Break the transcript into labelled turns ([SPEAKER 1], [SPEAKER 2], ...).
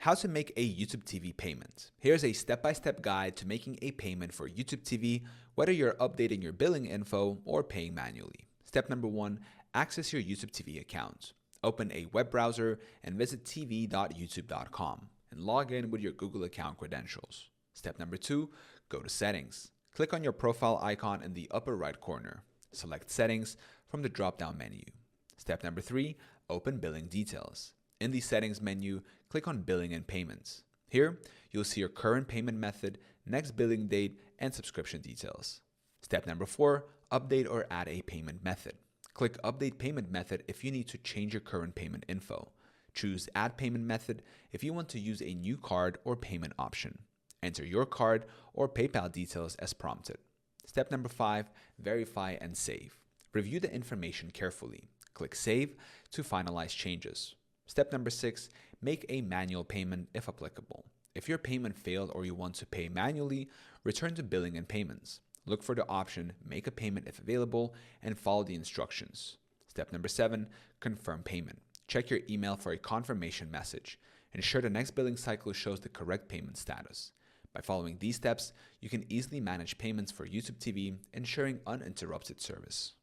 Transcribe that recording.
[SPEAKER 1] How to make a YouTube TV payment. Here's a step-by-step guide to making a payment for YouTube TV, whether you're updating your billing info or paying manually. Step number 1, access your YouTube TV account. Open a web browser and visit tv.youtube.com and log in with your Google account credentials. Step number 2, go to Settings. Click on your profile icon in the upper right corner. Select Settings from the drop-down menu. Step number 3, open Billing Details. In the Settings menu, click on Billing and Payments. Here, you'll see your current payment method, next billing date, and subscription details. Step number 4, update or add a payment method. Click Update Payment Method if you need to change your current payment info. Choose Add Payment Method if you want to use a new card or payment option. Enter your card or PayPal details as prompted. Step number 5, verify and save. Review the information carefully. Click Save to finalize changes. Step number 6, make a manual payment if applicable. If your payment failed or you want to pay manually, return to Billing and Payments. Look for the option Make a Payment if available and follow the instructions. Step number 7, confirm payment. Check your email for a confirmation message. Ensure the next billing cycle shows the correct payment status. By following these steps, you can easily manage payments for YouTube TV, ensuring uninterrupted service.